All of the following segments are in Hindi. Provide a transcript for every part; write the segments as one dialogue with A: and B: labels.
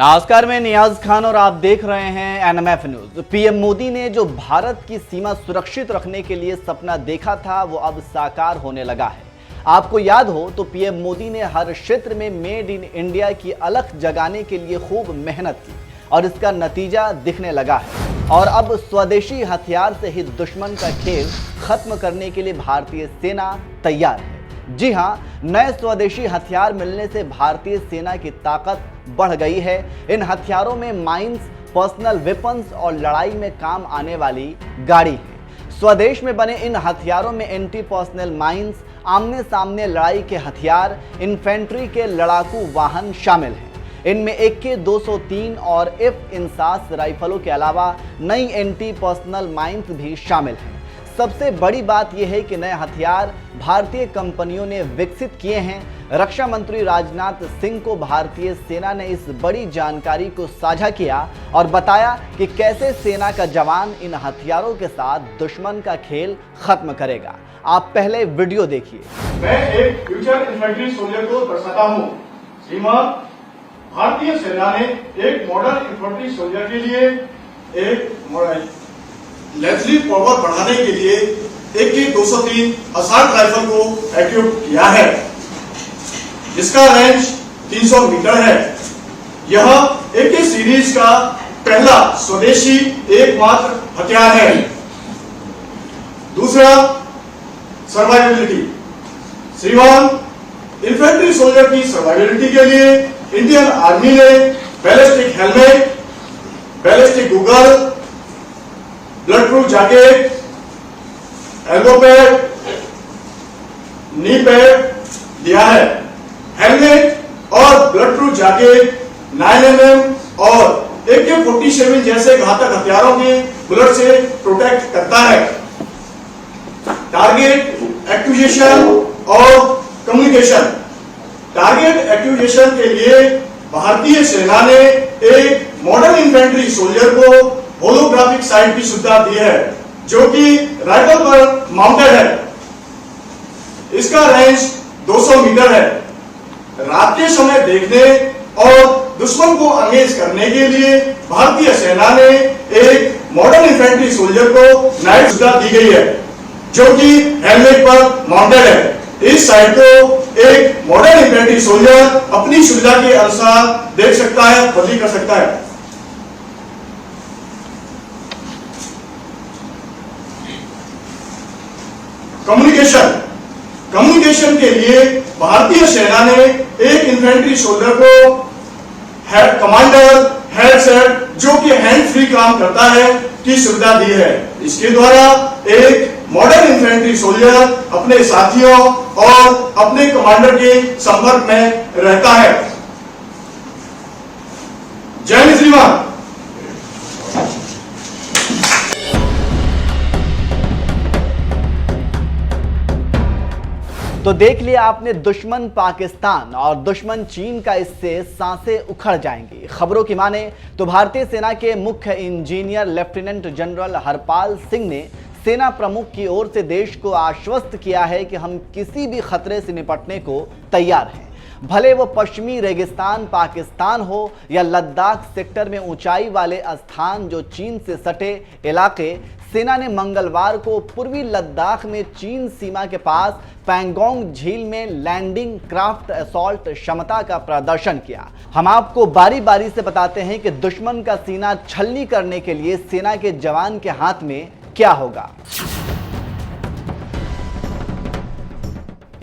A: नमस्कार, मैं नियाज खान और आप देख रहे हैं एनएमएफ न्यूज। पीएम मोदी ने जो भारत की सीमा सुरक्षित रखने के लिए सपना देखा था वो अब साकार होने लगा है। आपको याद हो तो पीएम मोदी ने हर क्षेत्र में मेड इन इंडिया की अलख जगाने के लिए खूब मेहनत की और इसका नतीजा दिखने लगा है। और अब स्वदेशी हथियार से ही दुश्मन का खेल खत्म करने के लिए भारतीय सेना तैयार है। जी हां, नए स्वदेशी हथियार मिलने से भारतीय सेना की ताकत बढ़ गई है। इन हथियारों में माइंस, पर्सनल वेपन्स और लड़ाई में काम आने वाली गाड़ी है। स्वदेश में बने इन हथियारों में एंटी पर्सनल माइंस, आमने सामने लड़ाई के हथियार, इन्फेंट्री के लड़ाकू वाहन शामिल हैं। इनमें AK 203 और F-इंसास राइफलों के अलावा नई एंटी पर्सनल माइंस भी शामिल हैं। सबसे बड़ी बात यह है कि नए हथियार भारतीय कंपनियों ने विकसित किए हैं। रक्षा मंत्री राजनाथ सिंह को भारतीय सेना ने इस बड़ी जानकारी को साझा किया और बताया कि कैसे सेना का जवान इन हथियारों के साथ दुश्मन का खेल खत्म करेगा। आप पहले वीडियो देखिए।
B: मैं एक फ्यूचर इन्फेंट्री सोल्जर को दर्शाता हूँ। श्रीमान, भारतीय सेना ने एक मॉडर्न इन्फेंट्री सोल्जर के लिए एक लेथली पावर बढ़ाने के लिए AK 203 असॉल्ट राइफल को एक्विप किया है, जिसका रेंज 300 मीटर है। यह AK सीरीज का पहला स्वदेशी एकमात्र हथियार है। दूसरा, सर्वाइवबिलिटी। श्रीमान, इन्फेंट्री सोल्जर की सर्वाइवबिलिटी के लिए इंडियन आर्मी ने ballistic helmet, ballistic goggle, blood proof jacket, elbow pad, knee pad दिया है। हेलमेट और ब्लड प्रूफ जैकेट 9mm और AK-47 जैसे घातक हथियारों के बुलेट से प्रोटेक्ट करता है। टारगेट एक्विजिशन और कम्युनिकेशन। टारगेट एक्विजिशन के लिए भारतीय सेना ने एक मॉडर्न इन्फेंट्री सोल्जर को होलोग्राफिक साइट की सुविधा दी है, जो कि राइफल पर माउंटेड है। इसका रेंज 200 मीटर है। रात के समय देखने और दुश्मन को अंगेज करने के लिए भारतीय सेना ने एक मॉडर्न इन्फेंट्री सोल्जर को नाइट सुविधा दी गई है, जो कि हेलमेट पर माउंटेड है। इस साइट को एक मॉडर्न इन्फेंट्री सोल्जर अपनी सुविधा के अनुसार देख सकता है, बदली कर सकता है। कम्युनिकेशन के लिए भारतीय सेना ने एक इन्फेंट्री सोल्जर को कमांडर हेडसेट, जो कि हैंड फ्री काम करता है, की सुविधा दी है। इसके द्वारा एक मॉडर्न इन्फेंट्री सोल्जर अपने साथियों और अपने कमांडर के संपर्क में रहता है। जय हिंद श्रीमान।
A: तो देख लिया आपने, दुश्मन पाकिस्तान और दुश्मन चीन का इससे सांसें उखड़ जाएंगी। खबरों की माने तो भारतीय सेना के मुख्य engineer lieutenant general Harpal Singh ने सेना प्रमुख की ओर से देश को आश्वस्त किया है कि हम किसी भी खतरे से निपटने को तैयार हैं, भले वो पश्चिमी रेगिस्तान पाकिस्तान हो या लद्दाख सेक्टर में ऊंचाई वाले स्थान जो चीन से सटे इलाके। सेना ने मंगलवार को पूर्वी लद्दाख में चीन सीमा के पास पैंगोंग झील में लैंडिंग क्राफ्ट असॉल्ट क्षमता का प्रदर्शन किया। हम आपको बारी बारी से बताते हैं कि दुश्मन का सीना छलनी करने के लिए सेना के जवान के हाथ में क्या होगा।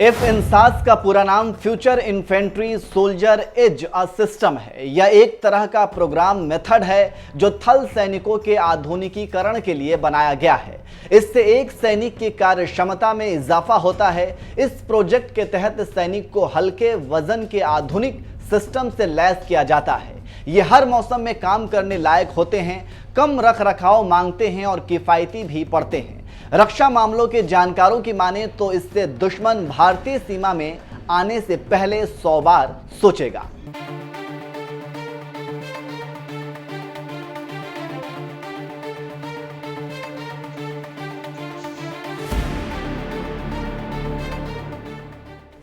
A: F-इंसास का पूरा नाम future infantry soldier as a system है। यह एक तरह का प्रोग्राम मेथड है जो थल सैनिकों के आधुनिकीकरण के लिए बनाया गया है। इससे एक सैनिक की कार्य क्षमता में इजाफा होता है। इस प्रोजेक्ट के तहत सैनिक को हल्के वजन के आधुनिक सिस्टम से लैस किया जाता है। ये हर मौसम में काम करने लायक होते हैं, कम रख रखाव मांगते हैं और किफायती भी पड़ते हैं। रक्षा मामलों के जानकारों की माने तो इससे दुश्मन भारतीय सीमा में आने से पहले 100 बार सोचेगा।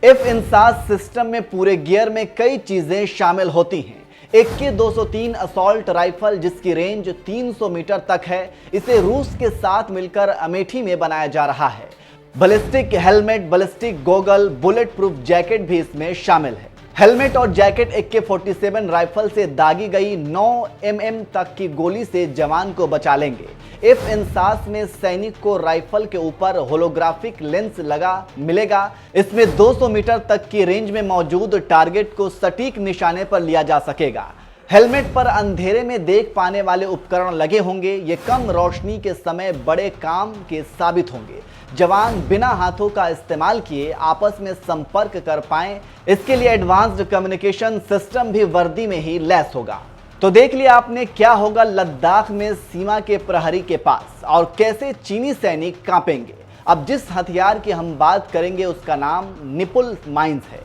A: F-इंसास सिस्टम में पूरे गियर में कई चीजें शामिल होती हैं। AK-203 असॉल्ट राइफल, जिसकी रेंज 300 मीटर तक है, इसे रूस के साथ मिलकर अमेठी में बनाया जा रहा है। Ballistic helmet, ballistic goggle, bullet proof jacket भी इसमें शामिल है। हेलमेट और जैकेट AK-47 राइफल से दागी गई 9 mm तक की गोली से जवान को बचा लेंगे। F-INSAS में सैनिक को राइफल के ऊपर होलोग्राफिक लेंस लगा मिलेगा। इसमें 200 मीटर तक की रेंज में मौजूद टारगेट को सटीक निशाने पर लिया जा सकेगा। हेलमेट पर अंधेरे में देख पाने वाले उपकरण लगे होंगे। ये कम रोशनी के समय बड़े काम के साबित होंगे। जवान बिना हाथों का इस्तेमाल किए आपस में संपर्क कर पाएं, इसके लिए एडवांस्ड कम्युनिकेशन सिस्टम भी वर्दी में ही लैस होगा। तो देख लिया आपने क्या होगा लद्दाख में सीमा के प्रहरी के पास और कैसे चीनी सैनिक कांपेंगे। अब जिस हथियार की हम बात करेंगे उसका नाम निपुल माइंस है।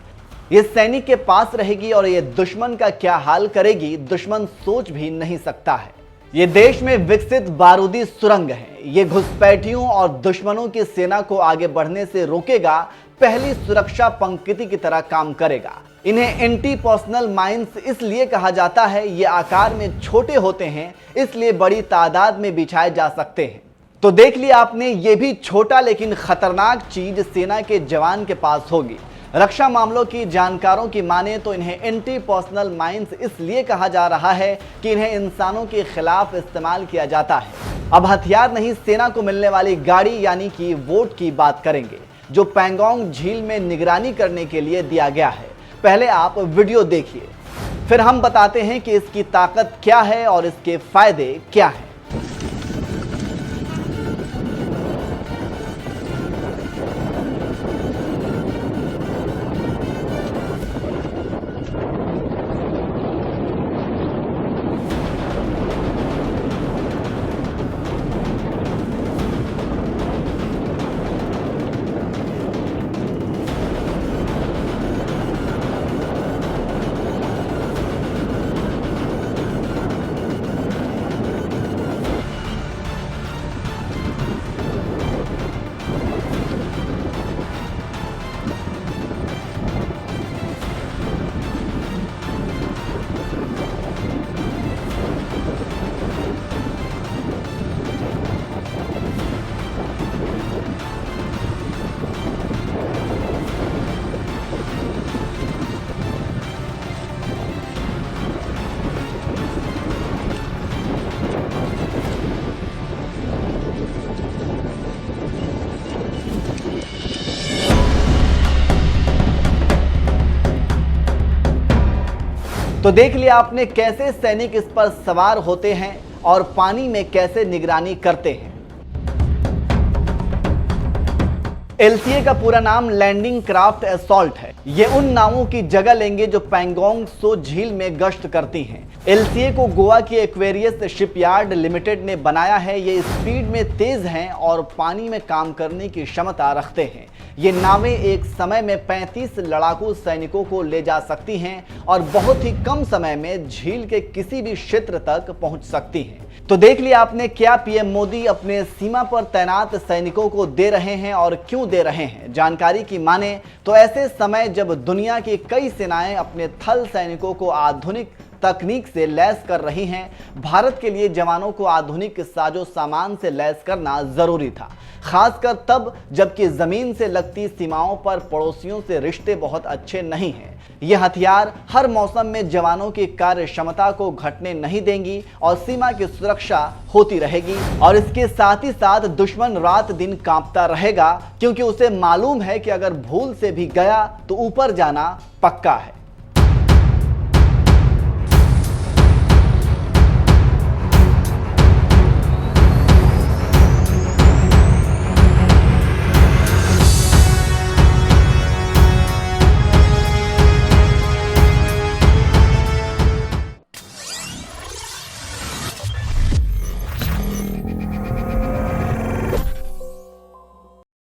A: ये सैनिक के पास रहेगी और ये दुश्मन का क्या हाल करेगी, दुश्मन सोच भी नहीं सकता है। ये देश में विकसित बारूदी सुरंग है। ये घुसपैठियों और दुश्मनों की सेना को आगे बढ़ने से रोकेगा, पहली सुरक्षा पंक्ति की तरह काम करेगा। इन्हें एंटी पर्सनल माइंस इसलिए कहा जाता है, ये आकार में छोटे होते हैं, इसलिए बड़ी तादाद में बिछाए जा सकते हैं। तो देख लिया आपने, ये भी छोटा लेकिन खतरनाक चीज सेना के जवान के पास होगी। रक्षा मामलों की जानकारों की माने तो इन्हें एंटी पर्सनल माइंस इसलिए कहा जा रहा है कि इन्हें इंसानों के खिलाफ इस्तेमाल किया जाता है। अब हथियार नहीं, सेना को मिलने वाली गाड़ी यानी कि वोट की बात करेंगे, जो पैंगोंग झील में निगरानी करने के लिए दिया गया है। पहले आप वीडियो देखिए, फिर हम बताते हैं कि इसकी ताकत क्या है और इसके फायदे क्या हैं। तो देख लिया आपने कैसे सैनिक इस पर सवार होते हैं और पानी में कैसे निगरानी करते हैं। LCA का पूरा नाम लैंडिंग क्राफ्ट असॉल्ट है। ये उन नावों की जगह लेंगे जो पैंगोंग सो झील में गश्त करती हैं। LCA को गोवा की एक्वेरियस शिपयार्ड लिमिटेड ने बनाया है। ये स्पीड में तेज हैं और पानी में काम करने की क्षमता रखते हैं। ये नावें एक समय में 35 लड़ाकू सैनिकों को ले जा सकती हैं और बहुत ही कम समय में झील के किसी भी क्षेत्र तक पहुंच सकती हैं। तो देख लिया आपने क्या पीएम मोदी अपने सीमा पर तैनात सैनिकों को दे रहे हैं और क्यों दे रहे हैं। जानकारी की माने तो ऐसे समय जब दुनिया की कई सेनाएं अपने थल सैनिकों को आधुनिक तकनीक से लैस कर रही हैं, भारत के लिए जवानों को आधुनिक साजो सामान से लैस करना जरूरी था, खासकर तब जबकि जमीन से लगती सीमाओं पर पड़ोसियों से रिश्ते बहुत अच्छे नहीं हैं। ये हथियार हर मौसम में जवानों की कार्य क्षमता को घटने नहीं देंगी और सीमा की सुरक्षा होती रहेगी। और इसके साथ ही साथ दुश्मन रात दिन कांपता रहेगा, क्योंकि उसे मालूम है कि अगर भूल से भी गया तो ऊपर जाना पक्का है।